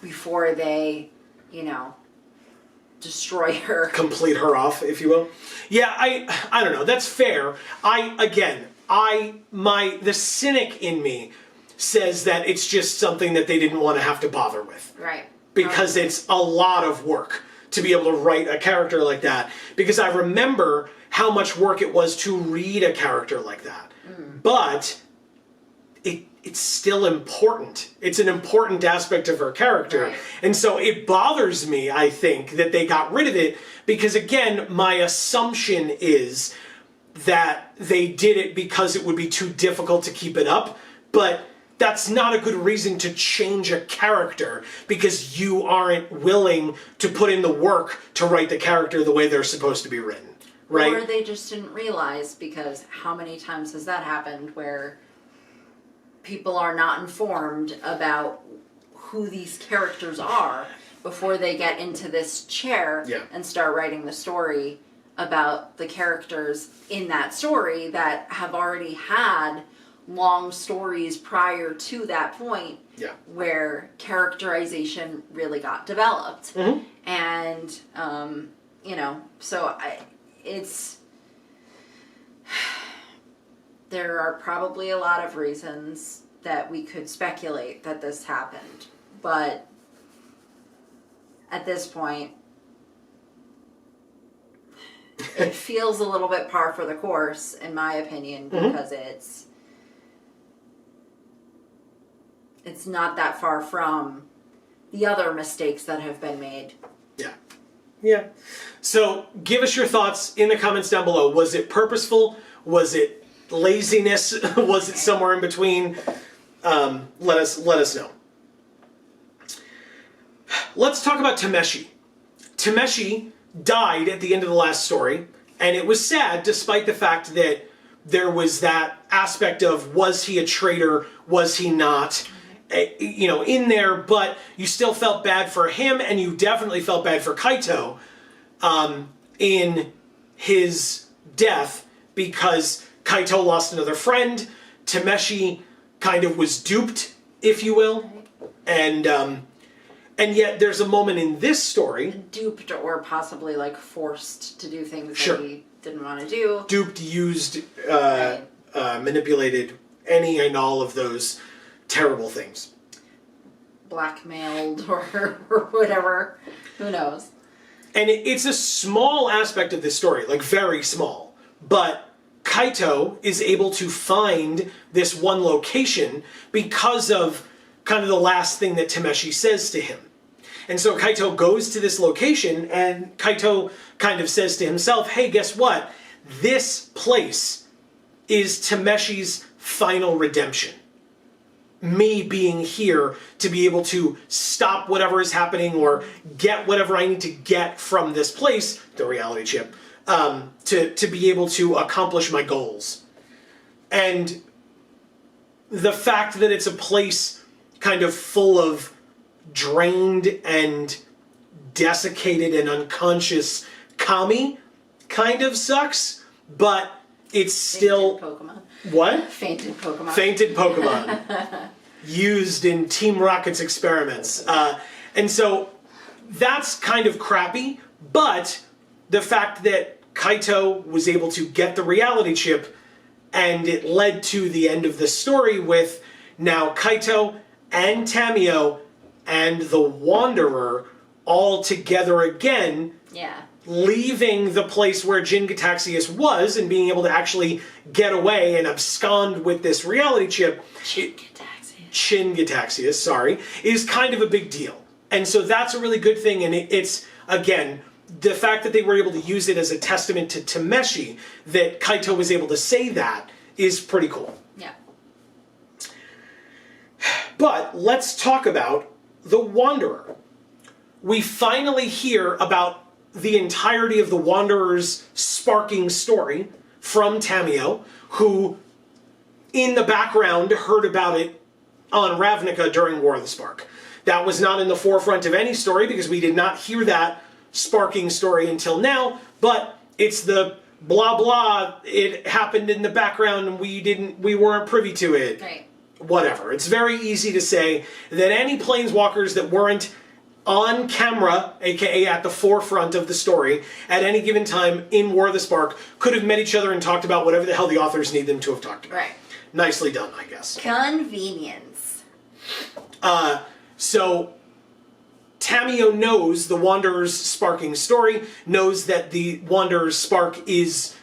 before they, destroy her. Complete her off, if you will. Yeah, I don't know. That's fair. The cynic in me says that it's just something that they didn't want to have to bother with. Right. Because it's a lot of work to be able to write a character like that. Because I remember how much work it was to read a character like that. But it's still important. It's an important aspect of her character. Right. And so it bothers me, I think, that they got rid of it. Because again, my assumption is that they did it because it would be too difficult to keep it up. But that's not a good reason to change a character because you aren't willing to put in the work to write the character the way they're supposed to be written. Right? Or they just didn't realize, because how many times has that happened where people are not informed about who these characters are before they get into this chair and start writing the story about the characters in that story that have already had long stories prior to that point where characterization really got developed. And, so there are probably a lot of reasons that we could speculate that this happened, but at this point, it feels a little bit par for the course, in my opinion, because it's not that far from the other mistakes that have been made. Yeah. So give us your thoughts in the comments down below. Was it purposeful? Was it laziness? Was it somewhere in between? Let us know. Let's talk about Tameshi. Tameshi died at the end of the last story, and it was sad despite the fact that there was that aspect of, was he a traitor, was he not, in there, but you still felt bad for him, and you definitely felt bad for Kaito in his death, because Kaito lost another friend, Tameshi kind of was duped, if you will, and yet there's a moment in this story... Duped or possibly, forced to do things that he didn't want to do. Duped, used, manipulated, any and all of those terrible things. Blackmailed or whatever. Who knows? And it's a small aspect of this story, very small. But Kaito is able to find this one location because of kind of the last thing that Tameshi says to him. And so Kaito goes to this location, and Kaito kind of says to himself, hey, guess what? This place is Tameshi's final redemption. Me being here to be able to stop whatever is happening or get whatever I need to get from this place, the reality chip, to be able to accomplish my goals. And the fact that it's a place kind of full of drained and desiccated and unconscious Kami kind of sucks, but it's still... Fainted Pokemon. What? Fainted Pokemon. Fainted Pokemon. Used in Team Rocket's experiments. And so that's kind of crappy, but the fact that Kaito was able to get the reality chip and it led to the end of the story with now Kaito and Tamio and the Wanderer all together again. Yeah. Leaving the place where Jin Gataxius was and being able to actually get away and abscond with this reality chip. Shin Gataxius, sorry, is kind of a big deal. And so that's a really good thing, and it's, again, the fact that they were able to use it as a testament to Tameshi, that Kaito was able to say that, is pretty cool. Yeah. But let's talk about the Wanderer. We finally hear about the entirety of the Wanderer's sparking story from Tamio, who, in the background, heard about it on Ravnica during War of the Spark. That was not in the forefront of any story because we did not hear that sparking story until now, but it's the blah blah, it happened in the background and we weren't privy to it. Right. Whatever. It's very easy to say that any planeswalkers that weren't on camera, aka at the forefront of the story, at any given time in War of the Spark, could have met each other and talked about whatever the hell the authors need them to have talked about. Right. Nicely done, I guess. Convenience. So Tamio knows the Wanderer's sparking story, knows that the Wanderer's spark is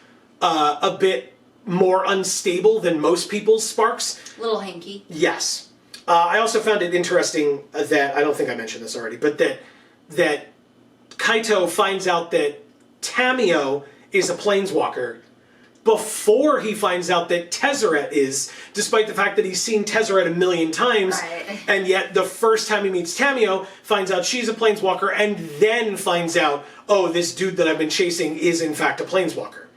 a bit more unstable than most people's sparks. A little hanky. Yes. I also found it interesting that, I don't think I mentioned this already, but that Kaito finds out that Tamio is a planeswalker before he finds out that Tezzeret is, despite the fact that he's seen Tezzeret a million times, right. And yet the first time he meets Tamio, finds out she's a planeswalker, and then finds out, oh, this dude that I've been chasing is in fact a planeswalker.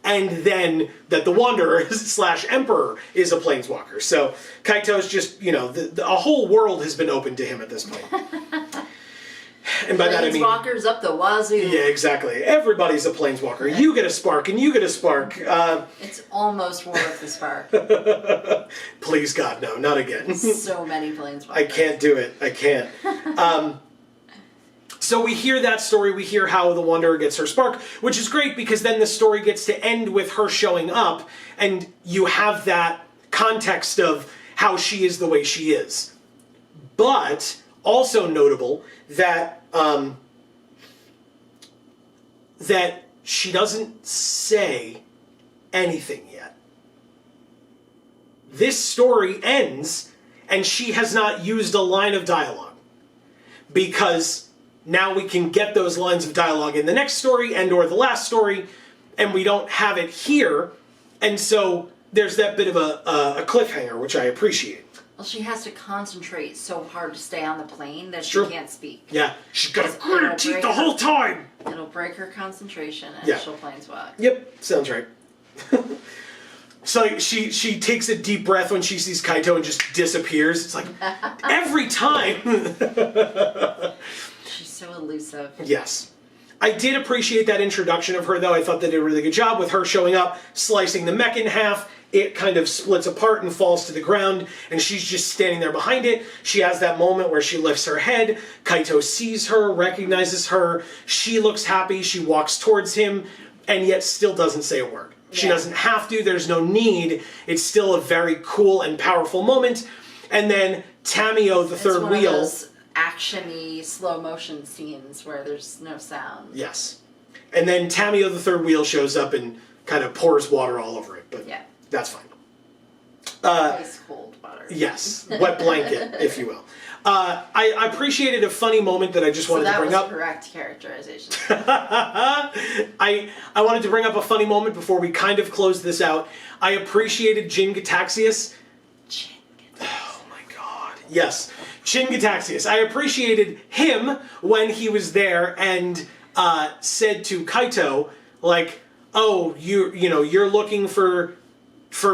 And then that the Wanderer / Emperor is a planeswalker. So Kaito's just, a whole world has been opened to him at this point. And by that I mean... Planeswalkers up the wazoo. Yeah, exactly. Everybody's a planeswalker. You get a spark, and you get a spark. It's almost War of the Spark. Please, God, no. Not again. So many planeswalkers. I can't do it. I can't. So we hear that story. We hear how the Wanderer gets her spark, which is great because then the story gets to end with her showing up, and you have that context of how she is the way she is. But also notable that that she doesn't say anything yet. This story ends, and she has not used a line of dialogue. Because now we can get those lines of dialogue in the next story and or the last story, and we don't have it here, and so there's that bit of a cliffhanger, which I appreciate. Well, she has to concentrate so hard to stay on the plane that True. she can't speak. Yeah, she's got to grit her teeth the whole time. It'll break her concentration and she'll planeswalk. Yep, sounds right. So she takes a deep breath when she sees Kaito and just disappears. It's like, every time. She's so elusive. Yes. I did appreciate that introduction of her, though. I thought they did a really good job with her showing up, slicing the mech in half. It kind of splits apart and falls to the ground, and she's just standing there behind it. She has that moment where she lifts her head. Kaito sees her, recognizes her. She looks happy. She walks towards him, and yet still doesn't say a word. Yeah. She doesn't have to. There's no need. It's still a very cool and powerful moment. And then Tamio, the third wheel... Of those action-y, slow-motion scenes where there's no sound. Yes. And then Tamio, the third wheel, shows up and kind of pours water all over it. But yeah. That's fine. Ice cold water. Yes. Wet blanket, if you will. I appreciated a funny moment that I just wanted to bring up. So that was correct characterization. I wanted to bring up a funny moment before we kind of close this out. I appreciated Jin Gataxius. Oh my god. Yes. Jin Gataxius. I appreciated him when he was there and said to Kaito, like, oh, you're looking for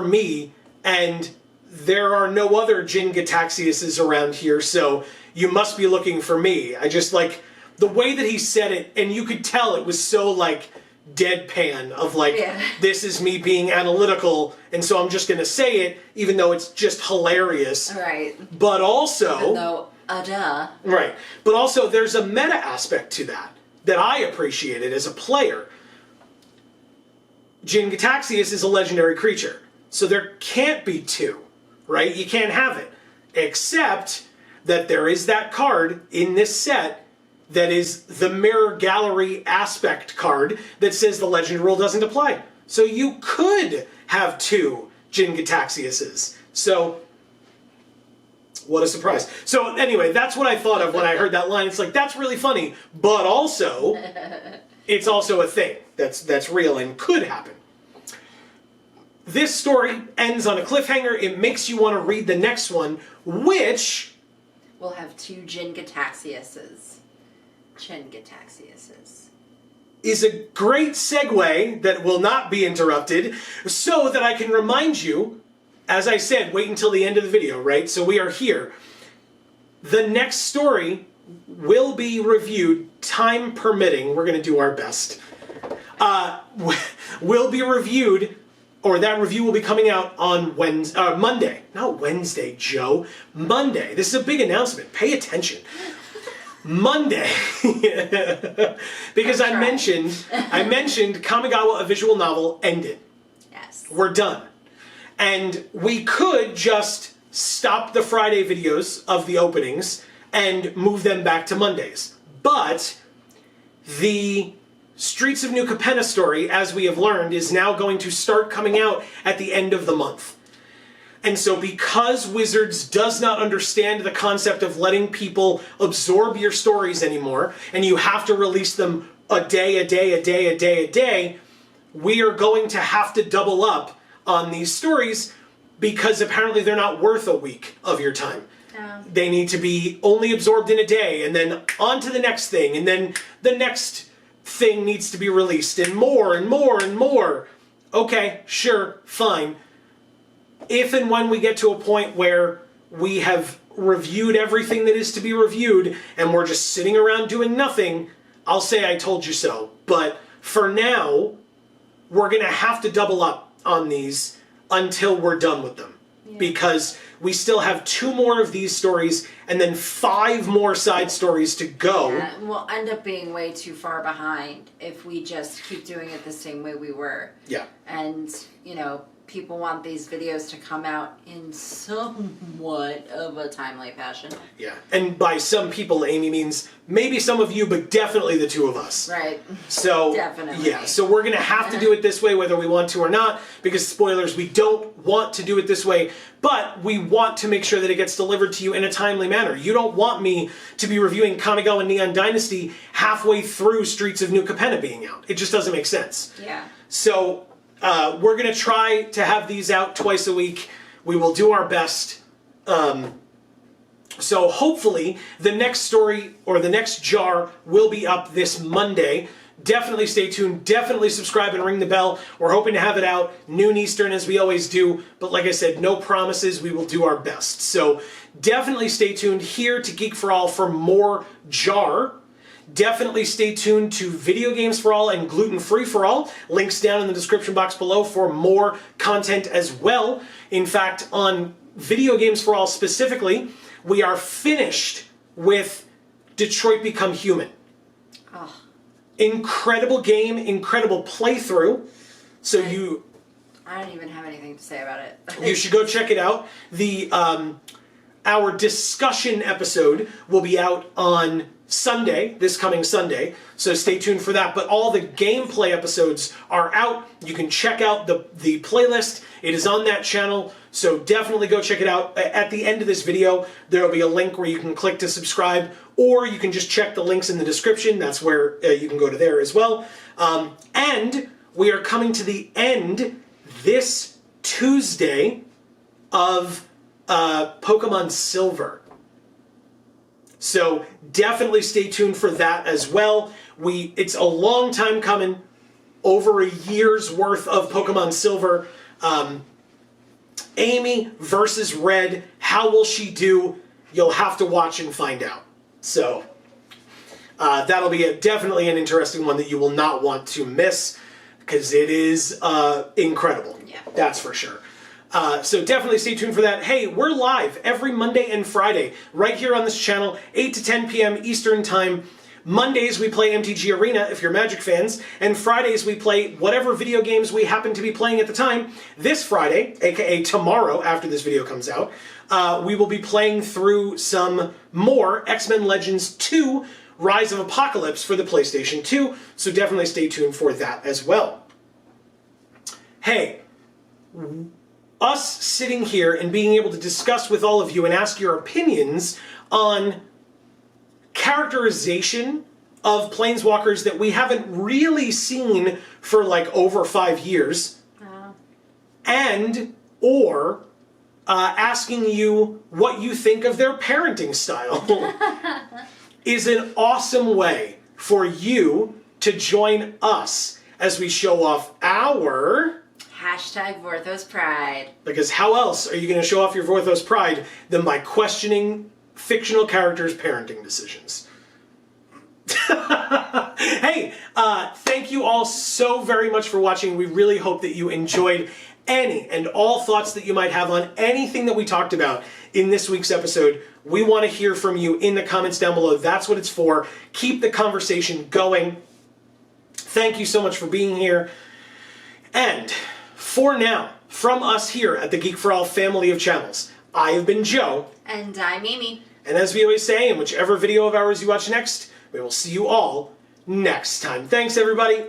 me, and there are no other Jin Gataxiuses around here, so you must be looking for me. I just like the way that he said it, and you could tell it was so like deadpan of like, this is me being analytical, and so I'm just going to say it, even though it's just hilarious. Right. But also... Even though, duh. Right. But also, there's a meta aspect to that I appreciated as a player. Jin Gitaxias is a legendary creature, so there can't be two, right? You can't have it. Except that there is that card in this set that is the Mirror Gallery aspect card that says the legend rule doesn't apply. So you could have two Jin Gitaxiases. So, what a surprise. So anyway, that's what I thought of when I heard that line. It's like, that's really funny, but also, it's also a thing that's real and could happen. This story ends on a cliffhanger. It makes you want to read the next one, which... We'll have two Jin Gitaxiases. Chin Gitaxiases. Is a great segue that will not be interrupted, so that I can remind you, as I said, wait until the end of the video, right? So we are here. The next story will be reviewed, time permitting. We're going to do our best. Will be reviewed, or that review will be coming out on Monday. Not Wednesday, Joe. Monday. This is a big announcement. Pay attention. Monday, because I mentioned Kamigawa, a visual novel, ended. Yes. We're done. And we could just stop the Friday videos of the openings and move them back to Mondays. But the Streets of New Capenna story, as we have learned, is now going to start coming out at the end of the month. And so because Wizards does not understand the concept of letting people absorb your stories anymore, and you have to release them a day, we are going to have to double up on these stories because apparently they're not worth a week of your time. No. They need to be only absorbed in a day, and then on to the next thing, and then the next thing needs to be released, and more and more and more. Okay, sure, fine. If and when we get to a point where we have reviewed everything that is to be reviewed and we're just sitting around doing nothing, I'll say I told you so. But for now, we're going to have to double up on these until we're done with them. Yeah. Because we still have 2 more of these stories and then 5 more side stories to go. Yeah, we'll end up being way too far behind if we just keep doing it the same way we were. Yeah. And, you know, people want these videos to come out in somewhat of a timely fashion. Yeah, and by some people, Amy means maybe some of you, but definitely the 2 of us. Right. So, definitely. Yeah, so we're going to have to do it this way whether we want to or not, because spoilers, we don't want to do it this way, but we want to make sure that it gets delivered to you in a timely manner. You don't want me to be reviewing Kamigawa Neon Dynasty halfway through Streets of New Capenna being out. It just doesn't make sense. Yeah. So... we're going to try to have these out twice a week. We will do our best. So hopefully the next story or the next JaAR will be up this Monday. Definitely stay tuned. Definitely subscribe and ring the bell. We're hoping to have it out noon Eastern as we always do. But like I said, no promises. We will do our best. So definitely stay tuned here to Geek for All for more JaAR. Definitely stay tuned to Video Games for All and Gluten Free for All. Links down in the description box below for more content as well. In fact, on Video Games for All specifically, we are finished with Detroit Become Human. Oh. Incredible game, incredible playthrough. So I don't even have anything to say about it. You should go check it out. Our discussion episode will be out on Sunday, this coming Sunday, so stay tuned for that. But all the gameplay episodes are out. You can check out the playlist. It is on that channel, so definitely go check it out. At the end of this video, there will be a link where you can click to subscribe, or you can just check the links in the description. That's where you can go to there as well. And we are coming to the end this Tuesday of Pokemon Silver. So definitely stay tuned for that as well. It's a long time coming, over a year's worth of Pokemon Silver. Amy versus Red, how will she do? You'll have to watch and find out. So that'll be definitely an interesting one that you will not want to miss, because it is incredible. Yeah. That's for sure. So definitely stay tuned for that. Hey, we're live every Monday and Friday right here on this channel, 8 to 10 p.m. Eastern Time. Mondays we play MTG Arena if you're Magic fans, and Fridays we play whatever video games we happen to be playing at the time. This Friday, aka tomorrow after this video comes out, we will be playing through some more X-Men Legends 2 Rise of Apocalypse for the PlayStation 2, so definitely stay tuned for that as well. Hey, us sitting here and being able to discuss with all of you and ask your opinions on characterization of planeswalkers that we haven't really seen for like over 5 years, and or asking you what you think of their parenting style is an awesome way for you to join us as we show off our hashtag Vorthos Pride. Because how else are you going to show off your Vorthos Pride than by questioning fictional characters' parenting decisions? Hey, thank you all so very much for watching. We really hope that you enjoyed any and all thoughts that you might have on anything that we talked about in this week's episode. We want to hear from you in the comments down below. That's what it's for. Keep the conversation going. Thank you so much for being here. And for now, from us here at the Geek for All family of channels, I have been Joe. And I'm Amy. And as we always say, in whichever video of ours you watch next, we will see you all next time. Thanks, everybody.